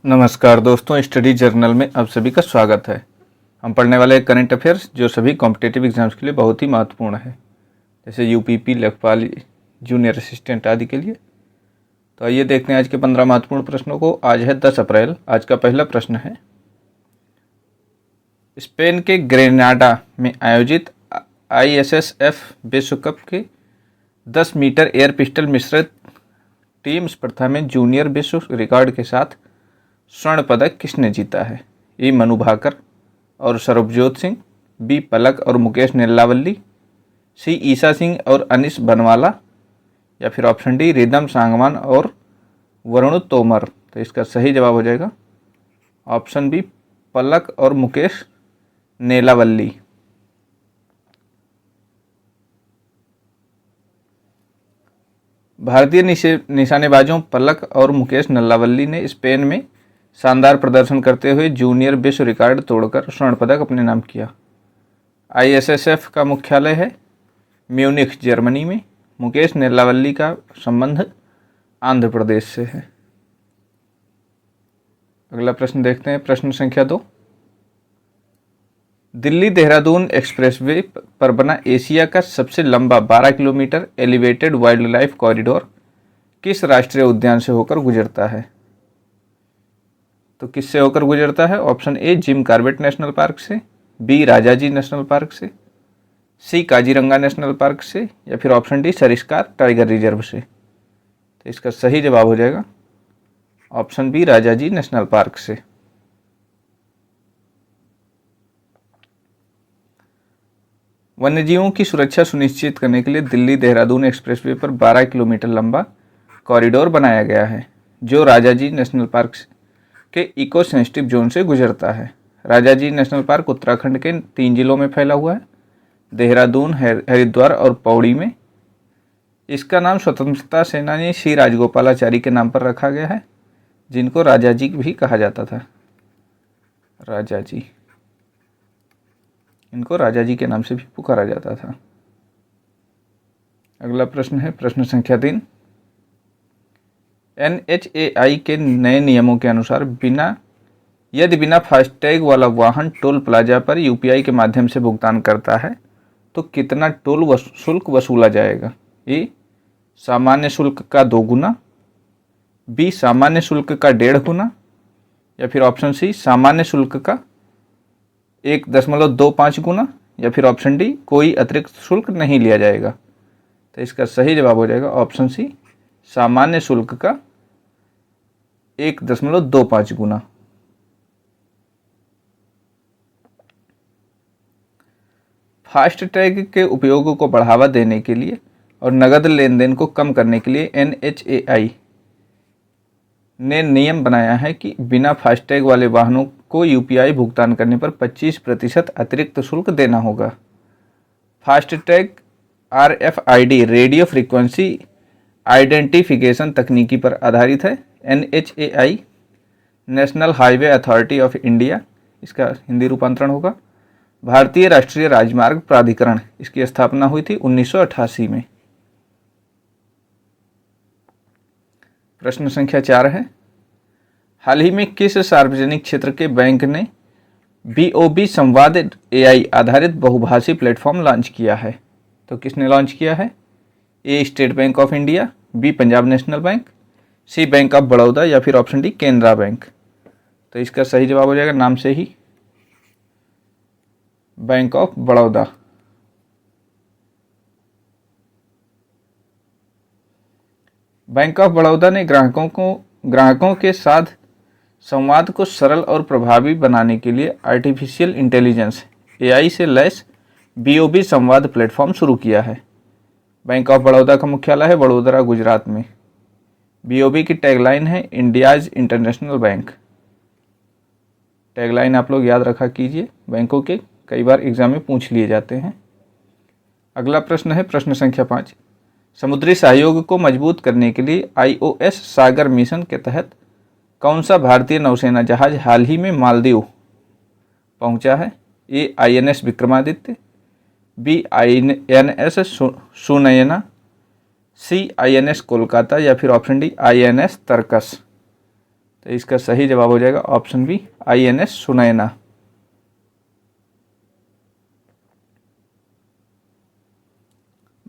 नमस्कार दोस्तों, study journal में आप सभी का स्वागत है। हम पढ़ने वाले हैं करंट अफेयर्स जो सभी कॉम्पिटिटिव एग्जाम्स के लिए बहुत ही महत्वपूर्ण है, जैसे यूपीपी, लेखपाल, जूनियर असिस्टेंट आदि के लिए। तो आइए देखते हैं आज के 15 महत्वपूर्ण प्रश्नों को। आज है 10 अप्रैल। आज का पहला प्रश्न है, स्पेन के ग्रेनाडा में आयोजित ISSF विश्व कप के 10 मीटर एयर पिस्टल मिश्रित टीम स्पर्धा में जूनियर विश्व रिकॉर्ड के साथ स्वर्ण पदक किसने जीता है? ए मनु भाकर और सरबजोत सिंह, बी पलक और मुकेश नेल्लावल्ली, सी ईसा सिंह और अनिश बनवाला, या फिर ऑप्शन डी रिदम सांगवान और वरुण तोमर। तो इसका सही जवाब हो जाएगा ऑप्शन बी पलक और मुकेश नेलावल्ली। भारतीय निशानेबाजों पलक और मुकेश नल्लावल्ली ने स्पेन में शानदार प्रदर्शन करते हुए जूनियर विश्व रिकॉर्ड तोड़कर स्वर्ण पदक अपने नाम किया। ISSF का मुख्यालय है म्यूनिख, जर्मनी में। मुकेश नेल्लावल्ली का संबंध आंध्र प्रदेश से है। अगला प्रश्न देखते हैं, प्रश्न संख्या 2। दिल्ली देहरादून एक्सप्रेसवे पर बना एशिया का सबसे लंबा 12 kilometre elevated wild life corridor किस राष्ट्रीय उद्यान से होकर गुजरता है? तो किससे होकर गुजरता है? Option A Jim Corbett national park से, बी राजाजी नेशनल पार्क से, सी काजीरंगा नेशनल पार्क से, या फिर option D Sariska tiger reserve से। तो इसका सही जवाब हो जाएगा option B Rajaji national park से। वन्यजीवों की सुरक्षा सुनिश्चित करने के लिए दिल्ली देहरादून एक्सप्रेसवे पर 12 किलोमीटर लंबा कॉरिडोर बनाया गया है, जो राजाजी नेशनल पार्क के इको सेंसिटिव जोन से गुजरता है। राजाजी नेशनल पार्क उत्तराखंड के 3 जिलों में फैला हुआ है, देहरादून, हरिद्वार और पौड़ी में। इसका नाम स्वतंत्रता सेनानी श्री राजगोपालाचारी के नाम पर रखा गया है, जिनको राजाजी भी कहा जाता था। राजाजी, इनको राजाजी के नाम से भी पुकारा जाता था। अगला प्रश्न है, प्रश्न संख्या 3। NHAI के नए नियमों के अनुसार यदि बिना फास्टैग वाला वाहन टोल प्लाजा पर UPI के माध्यम से भुगतान करता है तो कितना टोल शुल्क वसूला जाएगा? ए सामान्य शुल्क का 2 गुना, बी सामान्य शुल्क का 1.5 गुना, या फिर ऑप्शन सी सामान्य शुल्क का 1.25 गुना, या फिर ऑप्शन डी कोई अतिरिक्त शुल्क नहीं लिया जाएगा। तो इसका सही जवाब हो जाएगा ऑप्शन सी सामान्य शुल्क का 1.25 गुना। फास्टैग के उपयोग को बढ़ावा देने के लिए और नगद लेन देन को कम करने के लिए NHAI ने नियम बनाया है कि बिना फास्टैग वाले वाहनों को UPI भुगतान करने पर 25% अतिरिक्त शुल्क देना होगा। FASTag RFID radio frequency identification तकनीकी पर आधारित है। NHAI national highway authority of India, इसका हिंदी रूपांतरण होगा भारतीय राष्ट्रीय राजमार्ग प्राधिकरण। इसकी स्थापना हुई थी 1988 में। प्रश्न संख्या 4 है, हाल ही में किस सार्वजनिक क्षेत्र के बैंक ने BOB संवाद AI आधारित बहुभाषी प्लेटफॉर्म लॉन्च किया है? तो किसने लॉन्च किया है? A State Bank of India, B Punjab National Bank, C Bank of Baroda, या फिर ऑप्शन डी केनरा बैंक। तो इसका सही जवाब हो जाएगा नाम से ही Bank of Baroda. Bank of Baroda ने ग्राहकों के साथ संवाद को सरल और प्रभावी बनाने के लिए आर्टिफिशियल इंटेलिजेंस AI से लैस BOB संवाद प्लेटफॉर्म शुरू किया है। बैंक ऑफ बड़ौदा का मुख्यालय है वडोदरा, गुजरात में। BOB की टैगलाइन है इंडियाज इंटरनेशनल बैंक। टैगलाइन आप लोग याद रखा कीजिए, बैंकों के कई बार एग्जाम में पूछ लिए जाते हैं। अगला प्रश्न है, प्रश्न संख्या 5। समुद्री सहयोग को मजबूत करने के लिए IOS सागर मिशन के तहत कौन सा भारतीय नौसेना जहाज हाल ही में मालदीव पहुंचा है? A INS Vikramaditya, B INS Sunayana, C INS Kolkata, या फिर ऑप्शन डी INS तरकस। तो इसका सही जवाब हो जाएगा option B INS Sunaina.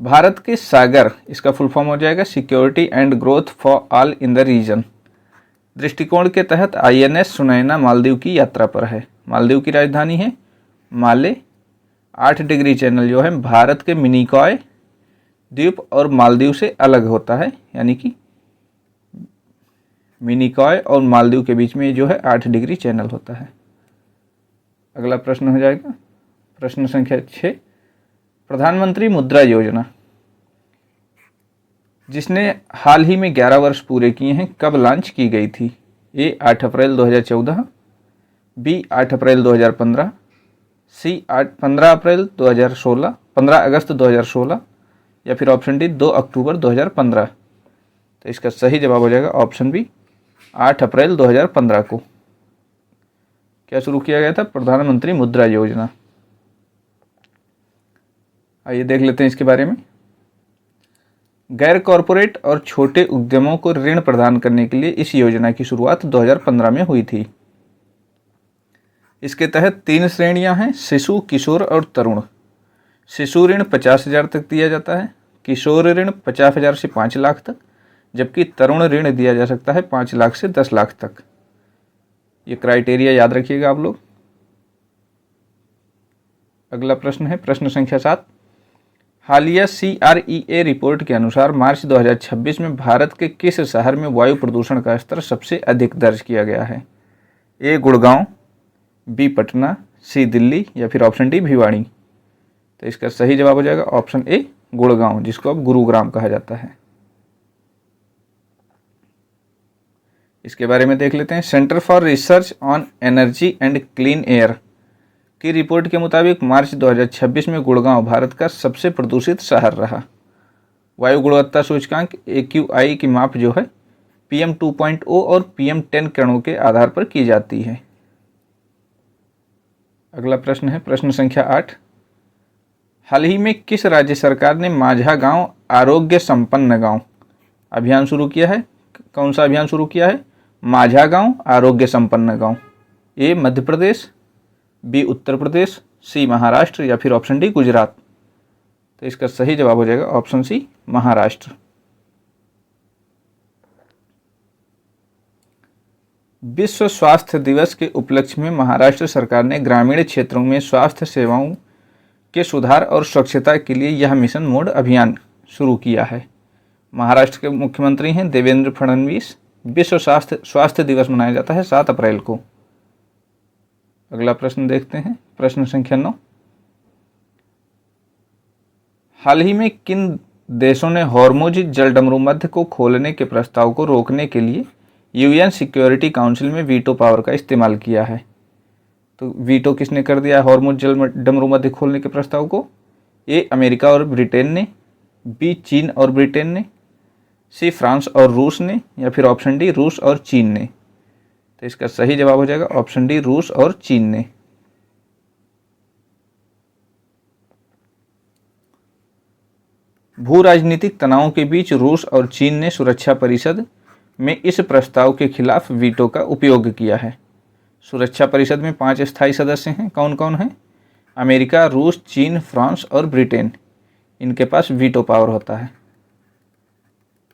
Bharat के सागर, इसका फुल फॉर्म हो जाएगा security and growth for all in the region, दृष्टिकोण के तहत INS सुनैना मालदीव की यात्रा पर है। मालदीव की राजधानी है माले। 8 डिग्री चैनल जो है भारत के मिनिकॉय द्वीप और मालदीव से अलग होता है, यानी कि मिनिकॉय और मालदीव के बीच में जो है 8 डिग्री चैनल होता है। अगला प्रश्न हो जाएगा प्रश्न संख्या 6, प्रधानमंत्री मुद्रा योजना जिसने हाल ही में 11 वर्ष पूरे किए हैं कब लॉन्च की गई थी? A 8 April 2014, B 8 April 2015, C 15 अप्रैल 2016, 15 अगस्त 2016 या फिर ऑप्शन डी 2 अक्टूबर 2015। तो इसका सही जवाब हो जाएगा ऑप्शन बी 8 अप्रैल 2015 को क्या शुरू किया गया था? प्रधानमंत्री मुद्रा योजना। आइए देख लेते हैं इसके बारे में। गैर कॉरपोरेट और छोटे उद्यमों को ऋण प्रदान करने के लिए इस योजना की शुरुआत 2015 में हुई थी। इसके तहत 3 श्रेणियां हैं, शिशु, किशोर और तरुण। शिशु ऋण 50,000 तक दिया जाता है, किशोर ऋण 50,000 से 5 लाख तक, जबकि तरुण ऋण दिया जा सकता है 5 लाख से 10 लाख तक। ये क्राइटेरिया याद रखिएगा आप लोग। अगला प्रश्न है प्रश्न संख्या 7, हालिया CREA रिपोर्ट के अनुसार मार्च 2026 में भारत के किस शहर में वायु प्रदूषण का स्तर सबसे अधिक दर्ज किया गया है? A Gurgaon, B Patna, C Delhi या फिर ऑप्शन डी भिवाड़ी। तो इसका सही जवाब हो जाएगा ऑप्शन ए गुड़गांव, जिसको अब गुरुग्राम कहा जाता है। इसके बारे में देख लेते हैं। Centre for research on energy and clean air की रिपोर्ट के मुताबिक मार्च 2026 में गुड़गांव भारत का सबसे प्रदूषित शहर रहा। वायु गुणवत्ता सूचकांक AQI की माप जो है PM 2.0 और PM 10 किरणों के आधार पर की जाती है। अगला प्रश्न है प्रश्न संख्या 8, हाल ही में किस राज्य सरकार ने माझा गांव आरोग्य संपन्न गांव अभियान शुरू किया है? कौन सा अभियान शुरू किया है? माझा गांव आरोग्य संपन्न गांव। A Madhya Pradesh, B Uttar Pradesh, C Maharashtra या फिर ऑप्शन डी गुजरात। तो इसका सही जवाब हो जाएगा ऑप्शन सी महाराष्ट्र। विश्व स्वास्थ्य दिवस के उपलक्ष्य में महाराष्ट्र सरकार ने ग्रामीण क्षेत्रों में स्वास्थ्य सेवाओं के सुधार और स्वच्छता के लिए यह मिशन मोड अभियान शुरू किया है। महाराष्ट्र के मुख्यमंत्री हैं देवेंद्र फडणवीस। विश्व स्वास्थ्य दिवस मनाया जाता है 7 अप्रैल को। अगला प्रश्न देखते हैं प्रश्न संख्या 9, हाल ही में किन देशों ने हॉर्मुज जलडमरू मध्य को खोलने के प्रस्ताव को रोकने के लिए UN सिक्योरिटी काउंसिल में वीटो पावर का इस्तेमाल किया है? तो वीटो किसने कर दिया हॉर्मुज जलडमरू मध्य खोलने के प्रस्ताव को? A अमेरिका और ब्रिटेन ने, B चीन और ब्रिटेन ने, C फ्रांस और रूस ने या फिर ऑप्शन डी रूस और चीन ने। तो इसका सही जवाब हो जाएगा ऑप्शन डी रूस और चीन ने। भू राजनीतिक तनावों के बीच रूस और चीन ने सुरक्षा परिषद में इस प्रस्ताव के खिलाफ वीटो का उपयोग किया है। सुरक्षा परिषद में 5 स्थायी सदस्य हैं। कौन कौन हैं? अमेरिका, रूस, चीन, फ्रांस और ब्रिटेन। इनके पास वीटो पावर होता है,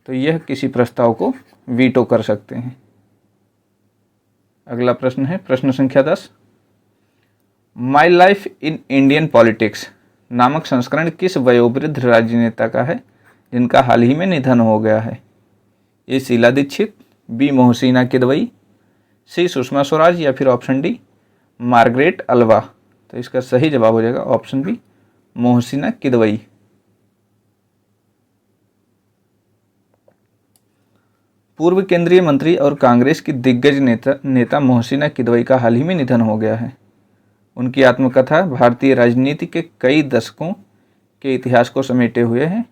तो यह किसी प्रस्ताव को वीटो कर सकते हैं। अगला प्रश्न है प्रश्न संख्या 10, my life in Indian politics नामक संस्करण किस वयोवृद्ध राजनेता का है जिनका हाल ही में निधन हो गया है? ए शीला दीक्षित, बी मोहसिना किदवई, सी सुषमा स्वराज या फिर ऑप्शन डी मार्गरेट अल्वा। तो इसका सही जवाब हो जाएगा ऑप्शन बी मोहसिना किदवई। पूर्व केंद्रीय मंत्री और कांग्रेस की दिग्गज नेता मोहसिना किदवई का हाल ही में निधन हो गया है। उनकी आत्मकथा भारतीय राजनीति के कई दशकों के इतिहास को समेटे हुए है।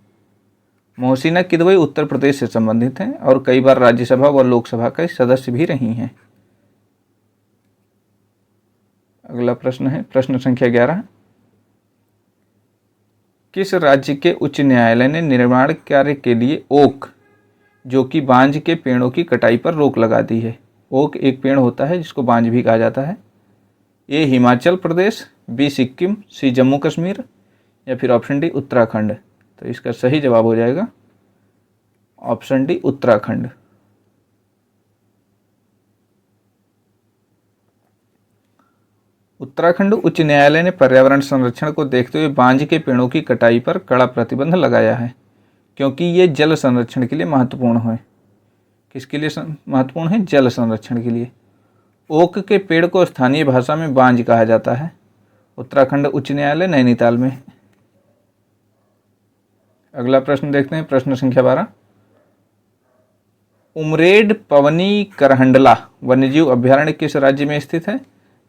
मोहसिना किदवई उत्तर प्रदेश से संबंधित हैं और कई बार राज्यसभा व लोकसभा के सदस्य भी रही हैं। अगला प्रश्न है प्रश्न संख्या 11, किस राज्य के उच्च न्यायालय ने निर्माण कार्य के लिए ओक जो कि बांज के पेड़ों की कटाई पर रोक लगा दी है? ओक एक पेड़ होता है जिसको बांज भी कहा जाता है। ए हिमाचल प्रदेश, बी सिक्किम, सी जम्मू कश्मीर या फिर ऑप्शन डी उत्तराखंड। तो इसका सही जवाब हो जाएगा ऑप्शन डी उत्तराखंड। उत्तराखंड उच्च न्यायालय ने पर्यावरण संरक्षण को देखते हुए बांज के पेड़ों की कटाई पर कड़ा प्रतिबंध लगाया है, क्योंकि ये जल संरक्षण के लिए महत्वपूर्ण है। किसके लिए महत्वपूर्ण है? जल संरक्षण के लिए। ओक के पेड़ को स्थानीय भाषा में बांज कहा जाता है। उत्तराखंड उच्च न्यायालय नैनीताल में। अगला प्रश्न देखते हैं, प्रश्न संख्या 12। उमरेड पवनी करहंडला वन्यजीव अभ्यारण्य किस राज्य में स्थित है,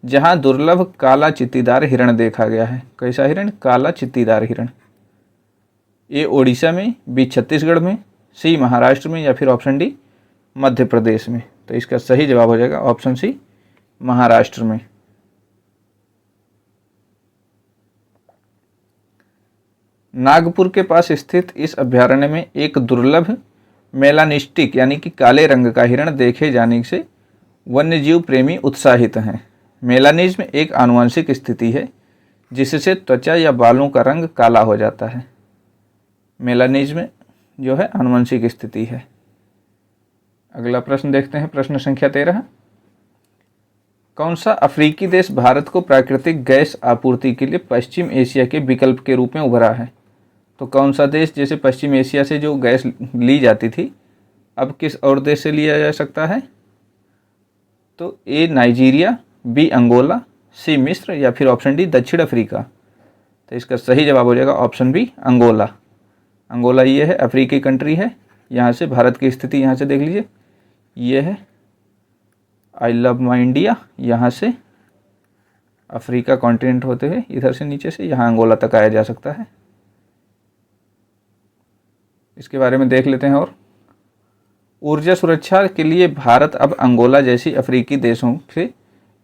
जहां दुर्लभ काला चित्तीदार हिरण देखा गया है? कैसा हिरण? काला चित्तीदार हिरण। ए ओडिशा में, बी छत्तीसगढ़ में, सी महाराष्ट्र में या फिर ऑप्शन डी मध्य प्रदेश में। तो इसका सही जवाब हो जाएगा ऑप्शन सी महाराष्ट्र में। नागपुर के पास स्थित इस अभ्यारण्य में एक दुर्लभ मेलानिस्टिक यानी कि काले रंग का हिरण देखे जाने से वन्यजीव प्रेमी उत्साहित हैं। मेलानिज्म एक आनुवंशिक स्थिति है जिससे त्वचा या बालों का रंग काला हो जाता है। मेलानिज्म जो है आनुवंशिक स्थिति है। अगला प्रश्न देखते हैं, प्रश्न संख्या 13। कौन सा अफ्रीकी देश भारत को प्राकृतिक गैस आपूर्ति के लिए पश्चिम एशिया के विकल्प के रूप में उभरा है? तो कौन सा देश, जैसे पश्चिम एशिया से जो गैस ली जाती थी, अब किस और देश से लिया जा सकता है? तो ए नाइजीरिया, बी अंगोला, सी मिस्र या फिर ऑप्शन डी दक्षिण अफ्रीका। तो इसका सही जवाब हो जाएगा ऑप्शन बी अंगोला। अंगोला ये है अफ्रीकी कंट्री है। यहाँ से भारत की स्थिति यहाँ से देख लीजिए, ये है आई लव माई इंडिया, यहाँ से अफ्रीका कॉन्टिनेंट होते हुए इधर से नीचे से यहाँ अंगोला तक आया जा सकता है। इसके बारे में देख लेते हैं। और ऊर्जा सुरक्षा के लिए भारत अब अंगोला जैसी अफ्रीकी देशों से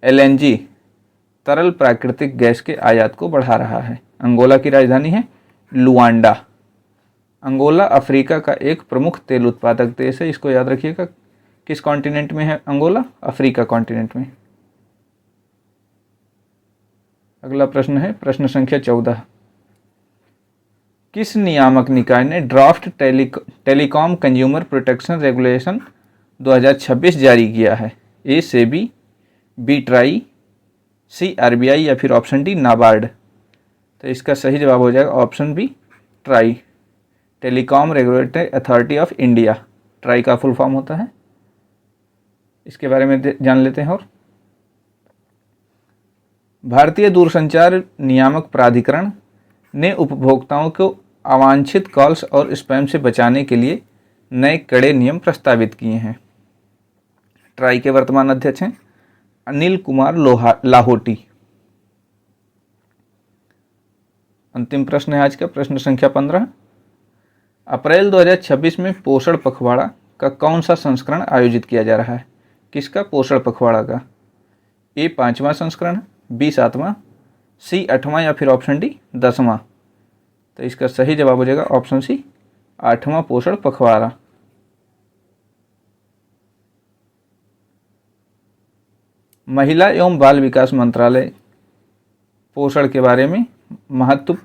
LNG तरल प्राकृतिक गैस के आयात को बढ़ा रहा है। अंगोला की राजधानी है लुआंडा। अंगोला अफ्रीका का एक प्रमुख तेल उत्पादक देश है। इसको याद रखिएगा। किस कॉन्टिनेंट में है अंगोला? अफ्रीका कॉन्टिनेंट में। अगला प्रश्न है, प्रश्न संख्या 14। किस नियामक निकाय ने draft telecom consumer protection regulation 2026 जारी किया है? ए सेबी, बी ट्राई, सी RBI या फिर ऑप्शन डी नाबार्ड। तो इसका सही जवाब हो जाएगा option B TRAI, telecom regulatory authority of India. TRAI का फुल फॉर्म होता है। इसके बारे में जान लेते हैं। और भारतीय दूरसंचार नियामक प्राधिकरण ने उपभोक्ताओं को अवांछित कॉल्स और स्पैम से बचाने के लिए नए कड़े नियम प्रस्तावित किए हैं। ट्राई के वर्तमान अध्यक्ष हैं अनिल कुमार लाहोटी। अंतिम प्रश्न है आज का, प्रश्न संख्या 15। अप्रैल 2026 में पोषण पखवाड़ा का कौन सा संस्करण आयोजित किया जा रहा है? किसका? पोषण पखवाड़ा का। ए 5वां संस्करण, बी 7वां, सी 8वां या फिर ऑप्शन डी 10वां। तो इसका सही जवाब हो जाएगा ऑप्शन सी 8वां पोषण पखवाड़ा। महिला एवं बाल विकास मंत्रालय पोषण के बारे में महत्व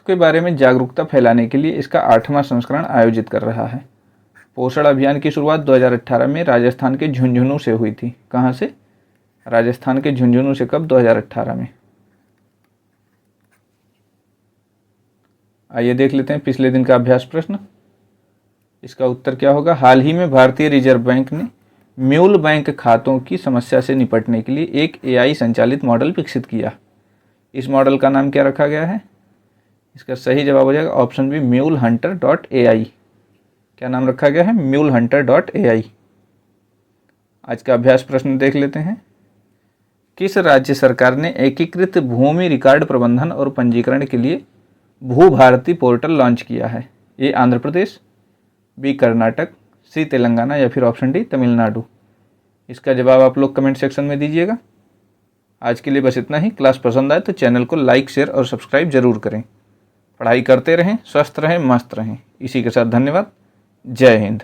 के बारे में जागरूकता फैलाने के लिए इसका 8वां संस्करण आयोजित कर रहा है। पोषण अभियान की शुरुआत 2018 में राजस्थान के झुंझुनू से हुई थी। कहाँ से? राजस्थान के झुंझुनू से। कब? 2018 में। आइए देख लेते हैं पिछले दिन का अभ्यास प्रश्न। इसका उत्तर क्या होगा? हाल ही में भारतीय रिजर्व बैंक ने म्यूल बैंक खातों की समस्या से निपटने के लिए एक AI संचालित मॉडल विकसित किया। इस मॉडल का नाम क्या रखा गया है? इसका सही जवाब हो जाएगा ऑप्शन बी MuleHunter.ai। क्या नाम रखा गया है? MuleHunter.ai। आज का अभ्यास प्रश्न देख लेते हैं। किस राज्य सरकार ने एकीकृत भूमि रिकॉर्ड प्रबंधन और पंजीकरण के लिए भू भारती पोर्टल लॉन्च किया है? ए आंध्र प्रदेश, बी कर्नाटक, सी तेलंगाना या फिर ऑप्शन डी तमिलनाडु। इसका जवाब आप लोग कमेंट सेक्शन में दीजिएगा। आज के लिए बस इतना ही। क्लास पसंद आए तो चैनल को लाइक, शेयर और सब्सक्राइब जरूर करें। पढ़ाई करते रहें, स्वस्थ रहें, मस्त रहें। इसी के साथ धन्यवाद। जय हिंद।